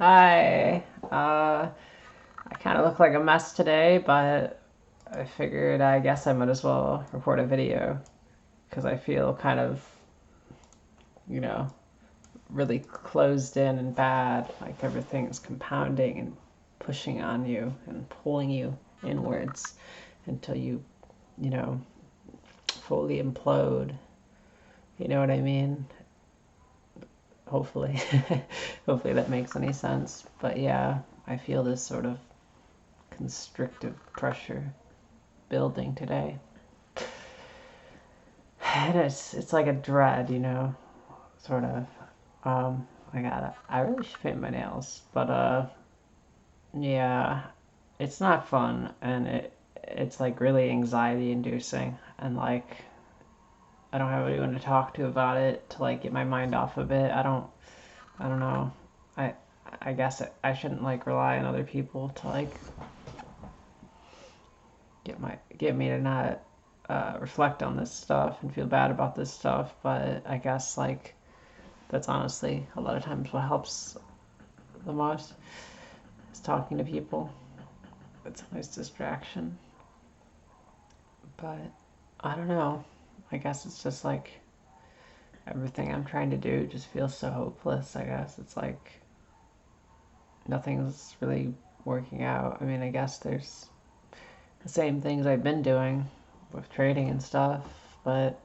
Hi. I kind of look like a mess today, but I figured I guess I might as well record a video because I feel kind of, you know, really closed in and bad. Like everything's compounding and pushing on you and pulling you inwards until you know, fully implode. You know what I mean? Hopefully. Hopefully that makes any sense. But yeah, I feel this sort of constrictive pressure building today. And it's like a dread, sort of. I really should paint my nails, but yeah, it's not fun, and it's like really anxiety inducing, and like I don't have anyone to talk to about it to like get my mind off of it. I don't know. I I guess I shouldn't like rely on other people to like get me to not reflect on this stuff and feel bad about this stuff. But I guess like that's honestly a lot of times what helps the most is talking to people. It's a nice distraction. But I don't know. I guess it's just like everything I'm trying to do just feels so hopeless. I guess it's like nothing's really working out. I mean, I guess there's the same things I've been doing with trading and stuff, but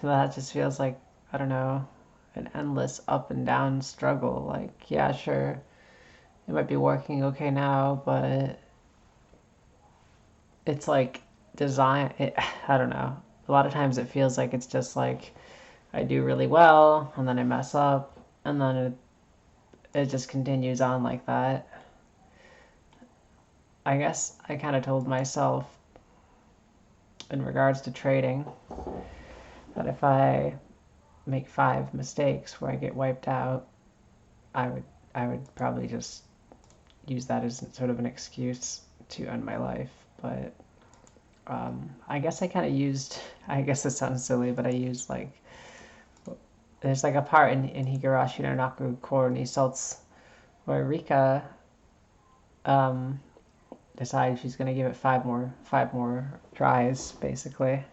that just feels like, I don't know, an endless up and down struggle. Like, yeah, sure, it might be working okay now, but it's like I don't know. A lot of times it feels like it's just like I do really well and then I mess up and then it just continues on like that. I guess I kind of told myself in regards to trading that if I make 5 mistakes where I get wiped out, I would probably just use that as sort of an excuse to end my life. But I guess I kind of used. I guess it sounds silly, but I used like there's like a part in Higurashi no Naku Koro ni Sults where Rika um, decides she's gonna give it five more tries basically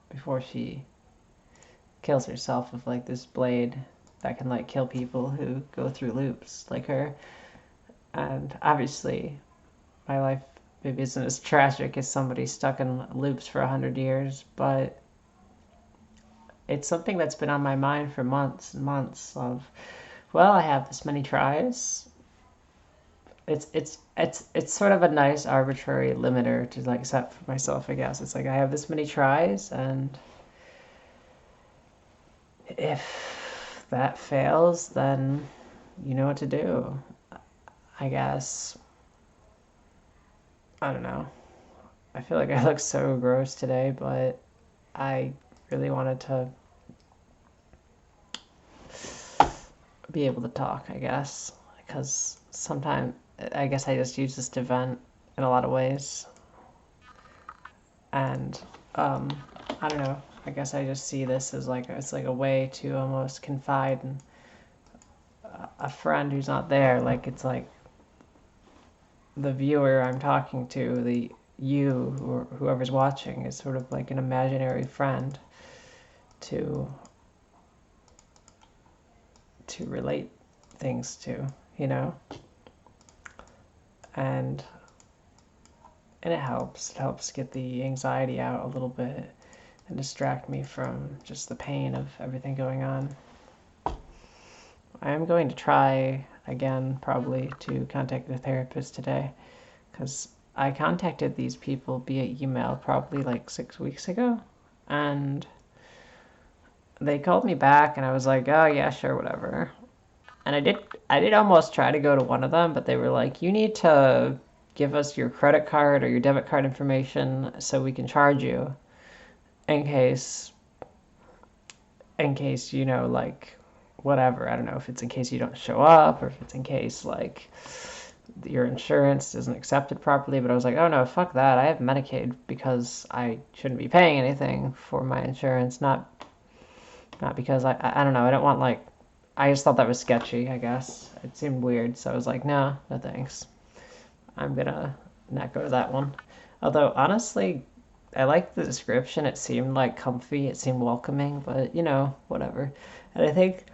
before she kills herself with like this blade that can like kill people who go through loops like her. And obviously, my life maybe isn't as tragic as somebody stuck in loops for 100 years, but it's something that's been on my mind for months and months. Of well, I have this many tries. It's sort of a nice arbitrary limiter to like set for myself. I guess it's like I have this many tries, and if that fails, then you know what to do. I guess I don't know. I feel like I look so gross today, but I really wanted to be able to talk, I guess, because sometimes I guess I just use this to vent in a lot of ways, and I don't know. I guess I just see this as like it's like a way to almost confide in a friend who's not there. Like it's like the viewer I'm talking to, the you or whoever's watching is sort of like an imaginary friend to relate things to, you know? And it helps. It helps get the anxiety out a little bit and distract me from just the pain of everything going on. I am going to try again probably to contact the therapist today because I contacted these people via email probably like 6 weeks ago, and they called me back and I was like, oh yeah, sure, whatever. And I did almost try to go to one of them, but they were like, you need to give us your credit card or your debit card information so we can charge you in case like whatever. I don't know if it's in case you don't show up or if it's in case like your insurance isn't accepted properly. But I was like, oh no, fuck that. I have Medicaid because I shouldn't be paying anything for my insurance, not because I don't know. I don't want like I just thought that was sketchy, I guess. It seemed weird, so I was like, no, no thanks. I'm gonna not go to that one. Although, honestly, I liked the description. It seemed like comfy, it seemed welcoming, but whatever. And I think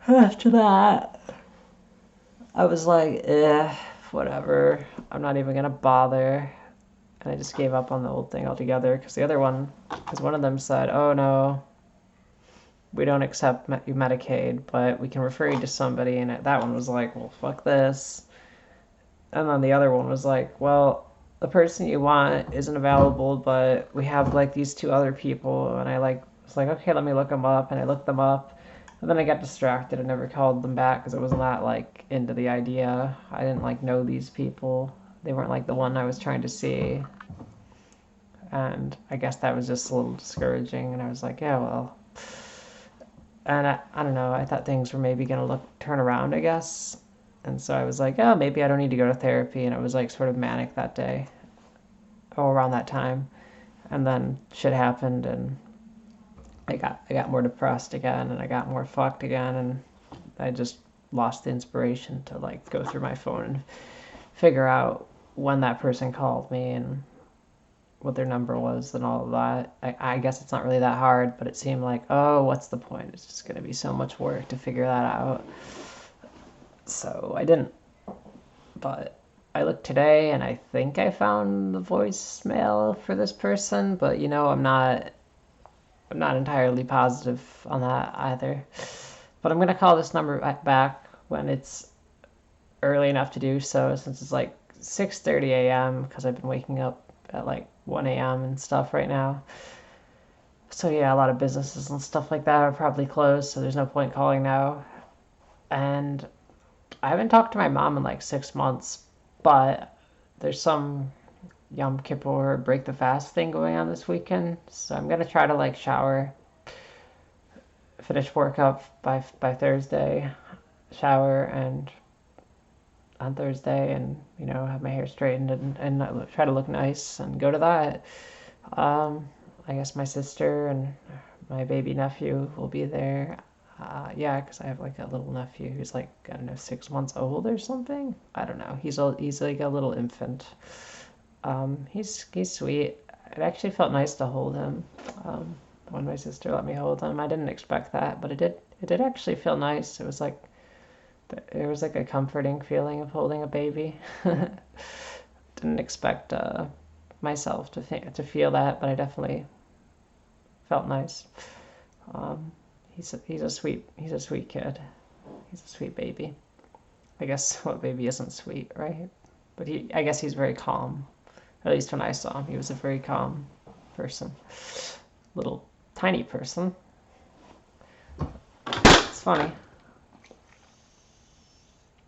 after that, I was like, whatever. I'm not even gonna bother. And I just gave up on the old thing altogether because one of them said, oh no, we don't accept Medicaid, but we can refer you to somebody. And that one was like, well, fuck this. And then the other one was like, well, the person you want isn't available, but we have like these two other people. And I was like, okay, let me look them up. And I looked them up. And then I got distracted and never called them back because I was not like into the idea. I didn't like know these people. They weren't like the one I was trying to see. And I guess that was just a little discouraging. And I was like, yeah, well. And I don't know. I thought things were maybe going to turn around, I guess. And so I was like, oh, maybe I don't need to go to therapy. And it was like sort of manic that day or around that time. And then shit happened and I got more depressed again and I got more fucked again. And I just lost the inspiration to like go through my phone and figure out when that person called me and what their number was and all of that. I guess it's not really that hard, but it seemed like, oh, what's the point? It's just going to be so much work to figure that out. So I didn't. But I looked today and I think I found the voicemail for this person, but I'm not entirely positive on that either. But I'm going to call this number back when it's early enough to do so, since it's like 6:30 a.m. because I've been waking up at like 1 a.m. and stuff right now. So yeah, a lot of businesses and stuff like that are probably closed, so there's no point calling now. And I haven't talked to my mom in like 6 months, but there's some Yom Kippur break the fast thing going on this weekend, so I'm gonna try to like shower, finish work up by Thursday, shower and on Thursday, and have my hair straightened and try to look nice and go to that. I guess my sister and my baby nephew will be there. Yeah, because I have like a little nephew who's like, I don't know, 6 months old or something. I don't know. He's like a little infant. He's sweet. It actually felt nice to hold him. When my sister let me hold him, I didn't expect that, but it did actually feel nice. There was like a comforting feeling of holding a baby. Didn't expect myself to feel that, but I definitely felt nice. He's a sweet kid. He's a sweet baby. I guess what baby isn't sweet, right? But I guess he's very calm. At least when I saw him, he was a very calm person. Little tiny person. It's funny.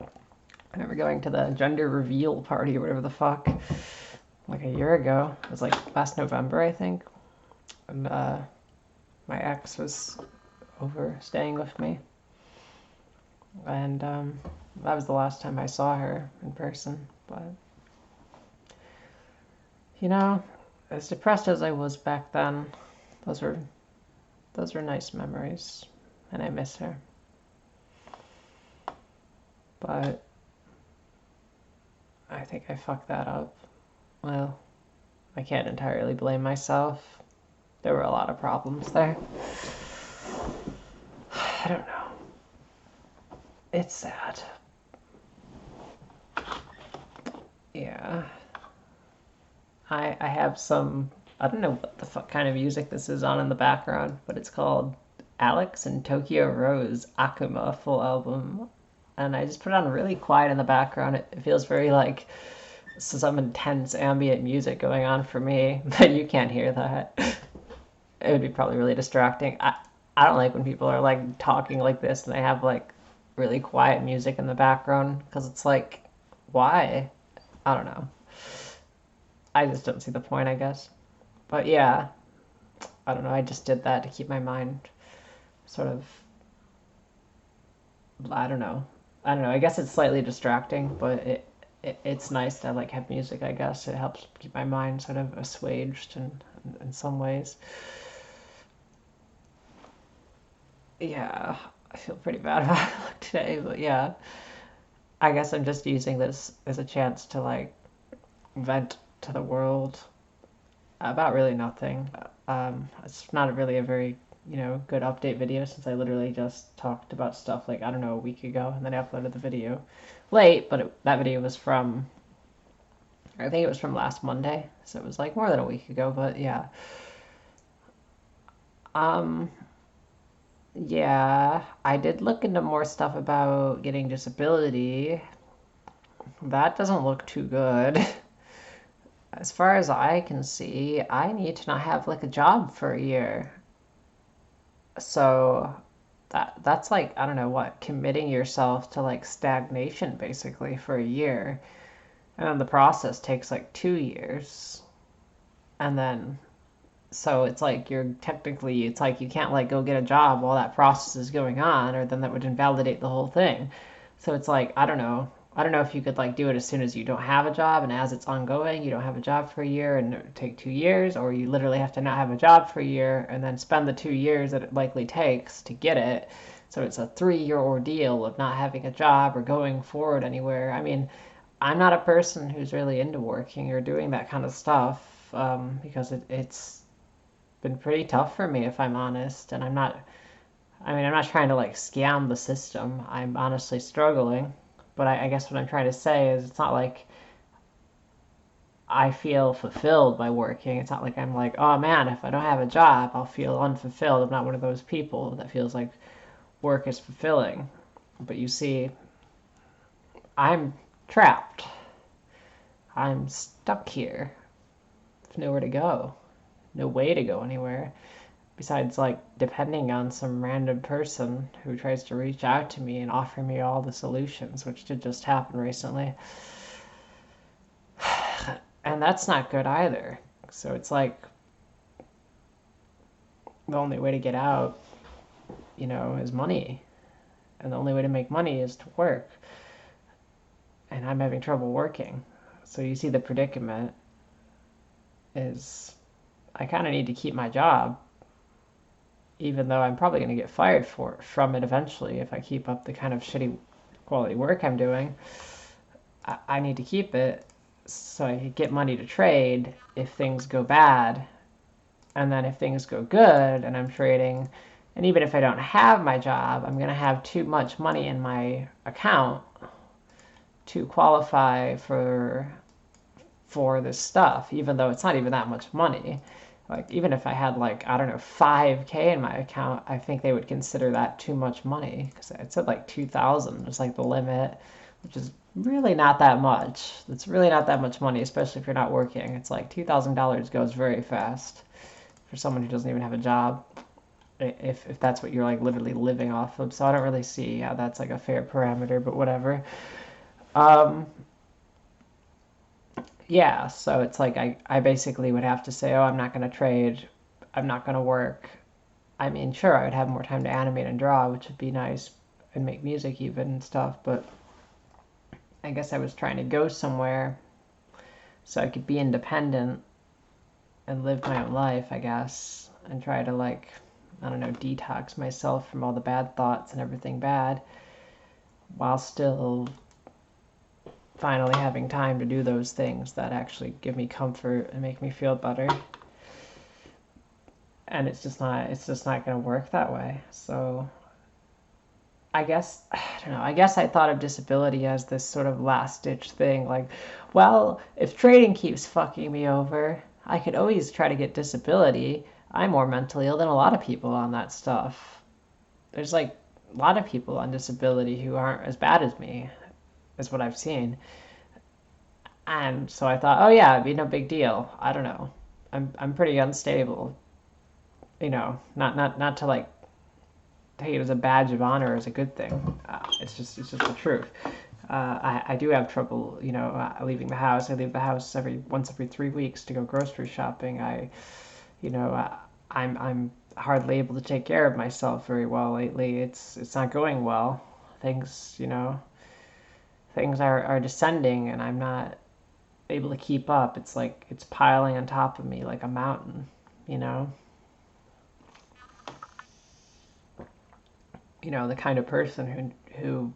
I remember going to the gender reveal party or whatever the fuck, like a year ago. It was like last November, I think. And my ex was over staying with me. And that was the last time I saw her in person. But, as depressed as I was back then, those were nice memories. And I miss her. But I think I fucked that up. Well, I can't entirely blame myself. There were a lot of problems there. I don't know. It's sad. Yeah. I have some, I don't know what the fuck kind of music this is on in the background, but it's called Alex and Tokyo Rose Akuma full album. And I just put it on really quiet in the background. It feels very like some intense ambient music going on for me, but you can't hear that. It would be probably really distracting. I don't like when people are like talking like this and they have like really quiet music in the background because it's like, why? I don't know. I just don't see the point, I guess. But yeah, I don't know. I just did that to keep my mind sort of, I don't know. I guess it's slightly distracting, but it's nice to like have music, I guess. It helps keep my mind sort of assuaged in some ways. Yeah. I feel pretty bad about how I look today, but yeah. I guess I'm just using this as a chance to like vent to the world about really nothing. It's not really a very, good update video since I literally just talked about stuff like, I don't know, a week ago, and then I uploaded the video late, but that video was from, I think it was from last Monday, so it was like more than a week ago, but yeah. Um, yeah, I did look into more stuff about getting disability. That doesn't look too good. As far as I can see, I need to not have like a job for a year. So that's like, I don't know what, committing yourself to like stagnation basically for a year. And then the process takes like 2 years. And then so it's like you're technically, it's like you can't like go get a job while that process is going on, or then that would invalidate the whole thing. So it's like, I don't know. I don't know if you could like do it as soon as you don't have a job, and as it's ongoing, you don't have a job for a year and it would take 2 years, or you literally have to not have a job for a year and then spend the 2 years that it likely takes to get it. So it's a 3 year ordeal of not having a job or going forward anywhere. I mean, I'm not a person who's really into working or doing that kind of stuff, because it's been pretty tough for me, if I'm honest. And I'm not trying to like scam the system. I'm honestly struggling. But I guess what I'm trying to say is it's not like I feel fulfilled by working. It's not like I'm like, oh man, if I don't have a job, I'll feel unfulfilled. I'm not one of those people that feels like work is fulfilling. But you see, I'm trapped. I'm stuck here. There's nowhere to go. No way to go anywhere. Besides like depending on some random person who tries to reach out to me and offer me all the solutions, which did just happen recently. And that's not good either. So it's like the only way to get out, is money. And the only way to make money is to work. And I'm having trouble working. So you see the predicament is I kind of need to keep my job, even though I'm probably going to get fired from it eventually if I keep up the kind of shitty quality work I'm doing. I need to keep it so I can get money to trade if things go bad. And then if things go good and I'm trading, and even if I don't have my job, I'm going to have too much money in my account to qualify for this stuff, even though it's not even that much money. Like, even if I had, like, I don't know, 5K in my account, I think they would consider that too much money. Because it said, like, 2,000 was, like, the limit, which is really not that much. It's really not that much money, especially if you're not working. It's like $2,000 goes very fast for someone who doesn't even have a job, if that's what you're, like, literally living off of. So I don't really see how that's, like, a fair parameter, but whatever. Um, yeah, so it's like I basically would have to say, oh, I'm not going to trade, I'm not going to work. I mean, sure, I would have more time to animate and draw, which would be nice, and make music even and stuff, but I guess I was trying to go somewhere so I could be independent and live my own life, I guess, and try to, like, I don't know, detox myself from all the bad thoughts and everything bad while still finally having time to do those things that actually give me comfort and make me feel better. And it's just not going to work that way. So I guess, I don't know, I guess I thought of disability as this sort of last ditch thing, like, well, if trading keeps fucking me over, I could always try to get disability. I'm more mentally ill than a lot of people on that stuff. There's like a lot of people on disability who aren't as bad as me, is what I've seen. And so I thought, oh yeah, it'd be no big deal. I don't know. I'm pretty unstable. Not to like take it as a badge of honor or as a good thing. It's just the truth. I do have trouble, leaving the house. I leave the house once every 3 weeks to go grocery shopping. I'm hardly able to take care of myself very well lately. It's not going well. Things are descending, and I'm not able to keep up. It's like it's piling on top of me like a mountain, you know? the kind of person who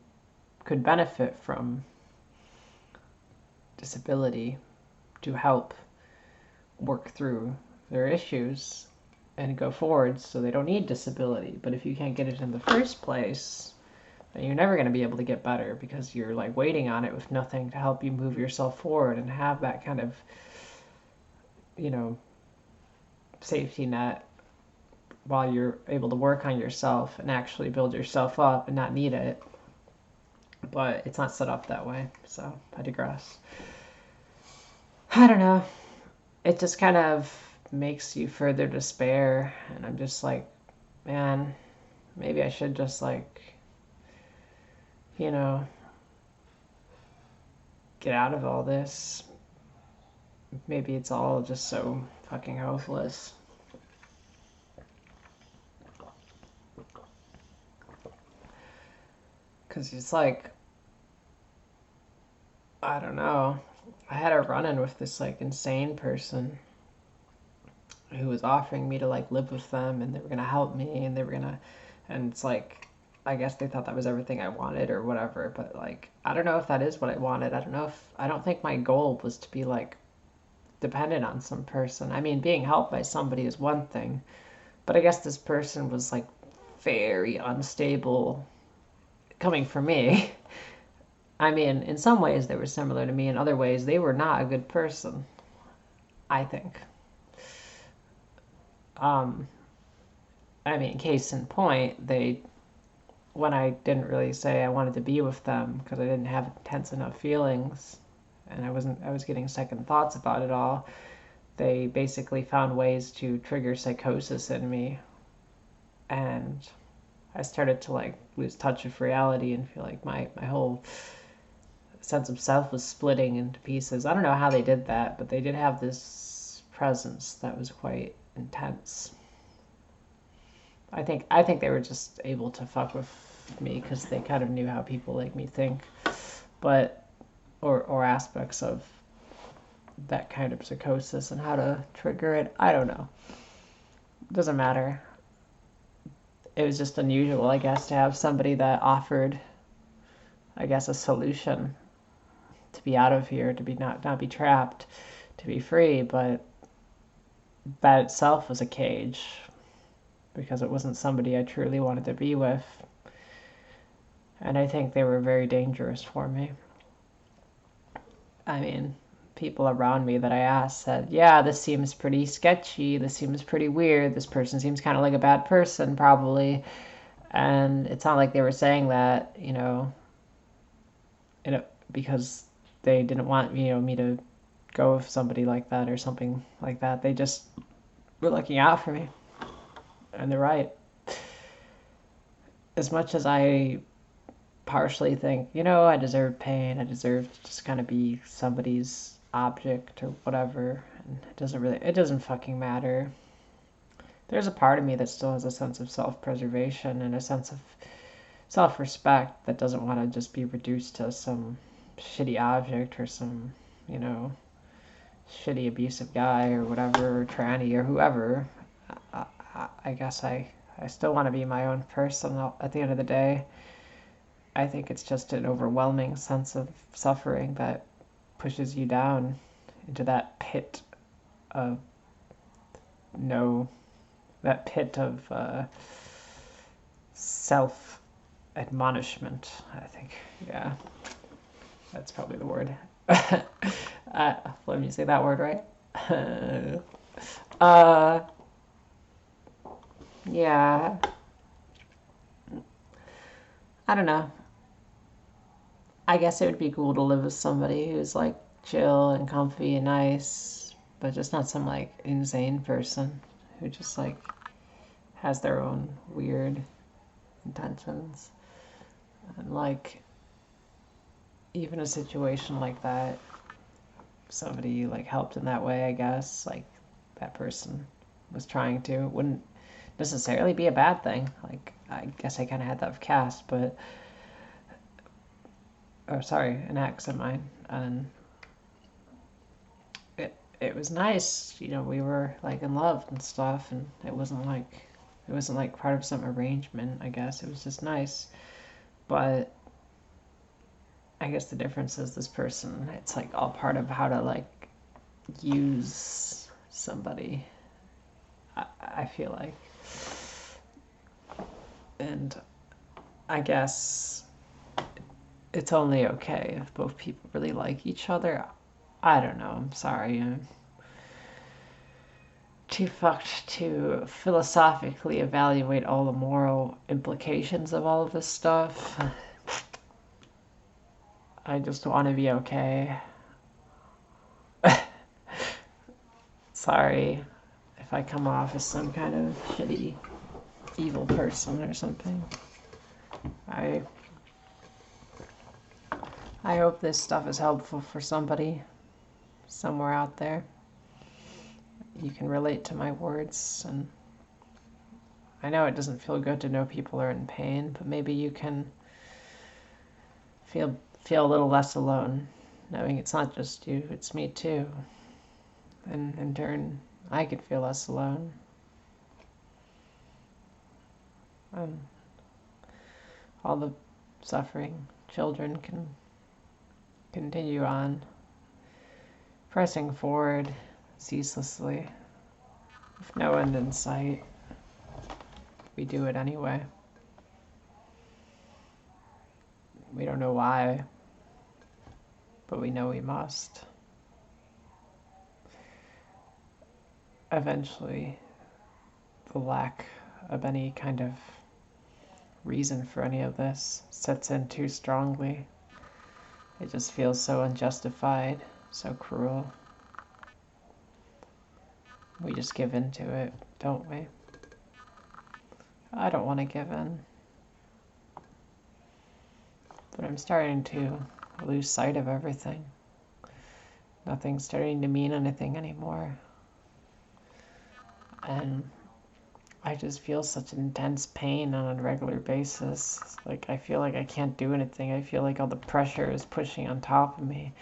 could benefit from disability to help work through their issues and go forward so they don't need disability. But if you can't get it in the first place, then you're never going to be able to get better because you're like waiting on it with nothing to help you move yourself forward and have that kind of, safety net while you're able to work on yourself and actually build yourself up and not need it. But it's not set up that way, so I digress. I don't know. It just kind of makes you further despair, and I'm just like, man, maybe I should just like, get out of all this. Maybe it's all just so fucking hopeless. Because it's like, I don't know. I had a run-in with this like insane person who was offering me to like live with them, and they were gonna help me, and and it's like, I guess they thought that was everything I wanted or whatever, but like, I don't know if that is what I wanted. I don't think my goal was to be like dependent on some person. I mean, being helped by somebody is one thing, but I guess this person was like very unstable coming from me. I mean, in some ways they were similar to me, in other ways they were not a good person, I think. I mean, case in point, when I didn't really say I wanted to be with them because I didn't have intense enough feelings and I was getting second thoughts about it all, they basically found ways to trigger psychosis in me, and I started to like lose touch with reality and feel like my whole sense of self was splitting into pieces. I don't know how they did that, but they did have this presence that was quite intense. I think they were just able to fuck with me because they kind of knew how people like me think, but or aspects of that kind of psychosis and how to trigger it. I don't know. It doesn't matter. It was just unusual, I guess, to have somebody that offered, I guess, a solution to be out of here, to be not be trapped, to be free, but that itself was a cage because it wasn't somebody I truly wanted to be with. And I think they were very dangerous for me. I mean, people around me that I asked said, yeah, this seems pretty sketchy, this seems pretty weird, this person seems kind of like a bad person, probably. And it's not like they were saying that, because they didn't want, me to go with somebody like that or something like that. They just were looking out for me. And they're right. As much as I partially think, I deserve pain, I deserve to just kind of be somebody's object or whatever, and it doesn't fucking matter. There's a part of me that still has a sense of self-preservation and a sense of self-respect that doesn't want to just be reduced to some shitty object or some, shitty abusive guy or whatever, or tranny or whoever. I guess I still want to be my own person at the end of the day. I think it's just an overwhelming sense of suffering that pushes you down into that pit of self-admonishment, I think. Yeah, that's probably the word. Let me say that word right. Yeah. I don't know. I guess it would be cool to live with somebody who's like chill and comfy and nice, but just not some like insane person who just like has their own weird intentions. And like, even a situation like that, somebody like helped in that way, I guess, like that person was trying to, wouldn't necessarily be a bad thing. Like, I guess I kind of had that with Cass, but, an ex of mine, and it was nice, we were like in love and stuff, and it wasn't like It wasn't like part of some arrangement, I guess. It was just nice. But I guess the difference is this person, it's like all part of how to like use somebody, I feel like. And I guess it's only okay if both people really like each other. I don't know. I'm sorry. I'm too fucked to philosophically evaluate all the moral implications of all of this stuff. I just want to be okay. Sorry if I come off as some kind of shitty, evil person or something. I hope this stuff is helpful for somebody somewhere out there. You can relate to my words, and I know it doesn't feel good to know people are in pain, but maybe you can feel a little less alone, knowing it's not just you, it's me too. And in turn, I could feel less alone. And all the suffering children can continue on, pressing forward ceaselessly, with no end in sight. We do it anyway. We don't know why, but we know we must. Eventually, the lack of any kind of reason for any of this sets in too strongly. It just feels so unjustified, so cruel. We just give in to it, don't we? I don't want to give in. But I'm starting to lose sight of everything. Nothing's starting to mean anything anymore. And I just feel such intense pain on a regular basis. Like, I feel like I can't do anything. I feel like all the pressure is pushing on top of me,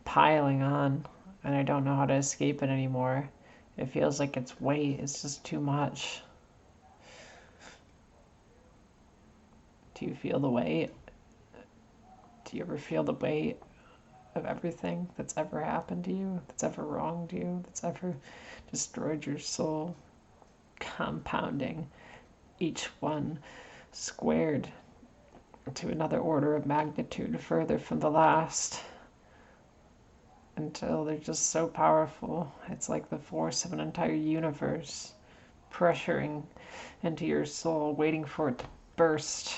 piling on, and I don't know how to escape it anymore. It feels like it's weight. It's just too much. Do you feel the weight? Do you ever feel the weight of everything that's ever happened to you, that's ever wronged you, that's ever destroyed your soul? Compounding each one squared to another order of magnitude further from the last, until they're just so powerful. It's like the force of an entire universe pressuring into your soul, waiting for it to burst.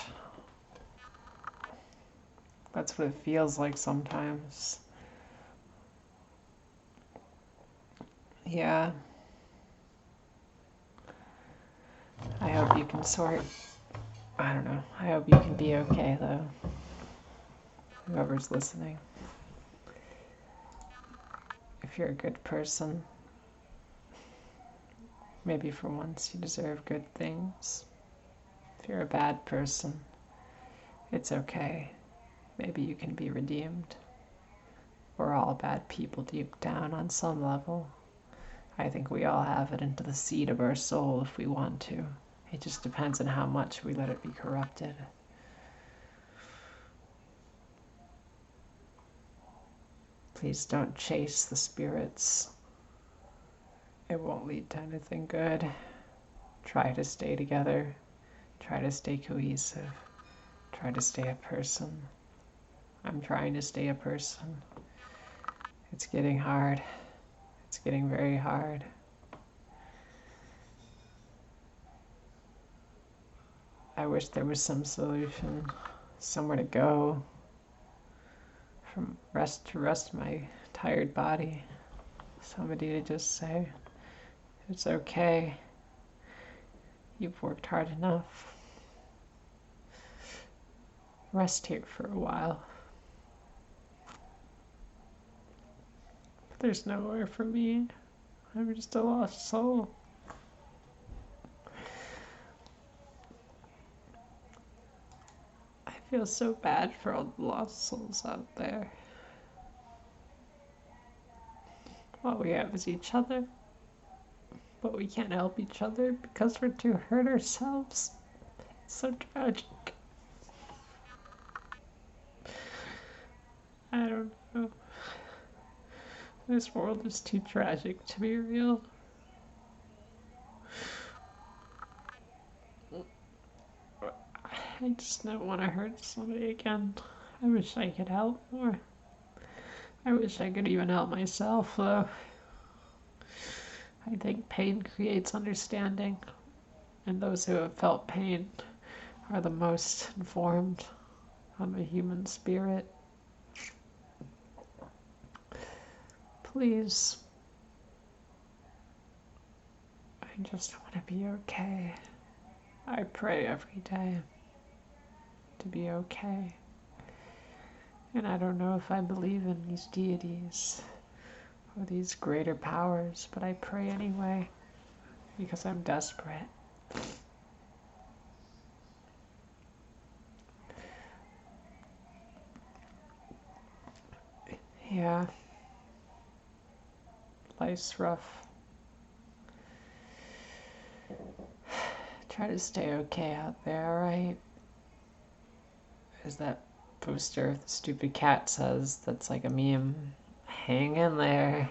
That's what it feels like sometimes. Yeah. I hope you can I don't know. I hope you can be okay, though. Whoever's listening. If you're a good person, maybe for once you deserve good things. If you're a bad person, it's okay. Maybe you can be redeemed. We're all bad people deep down on some level. I think we all have it into the seed of our soul if we want to. It just depends on how much we let it be corrupted. Please don't chase the spirits. It won't lead to anything good. Try to stay together. Try to stay cohesive. Try to stay a person. I'm trying to stay a person. It's getting hard. It's getting very hard. I wish there was some solution, somewhere to go, from rest to rest my tired body. Somebody to just say, it's okay. You've worked hard enough. Rest here for a while. But there's nowhere for me. I'm just a lost soul. I feel so bad for all the lost souls out there. All we have is each other. but we can't help each other because we're too hurt ourselves. It's so tragic. I don't know. This world is too tragic to be real. I just don't want to hurt somebody again. I wish I could help more. I wish I could even help myself, though. I think pain creates understanding, and those who have felt pain are the most informed on the human spirit. Please. I just want to be okay. I pray every day to be okay. And I don't know if I believe in these deities or these greater powers, but I pray anyway because I'm desperate. Yeah. Life's rough. Try to stay okay out there, alright? As that poster the stupid cat says, that's like a meme. Hang in there.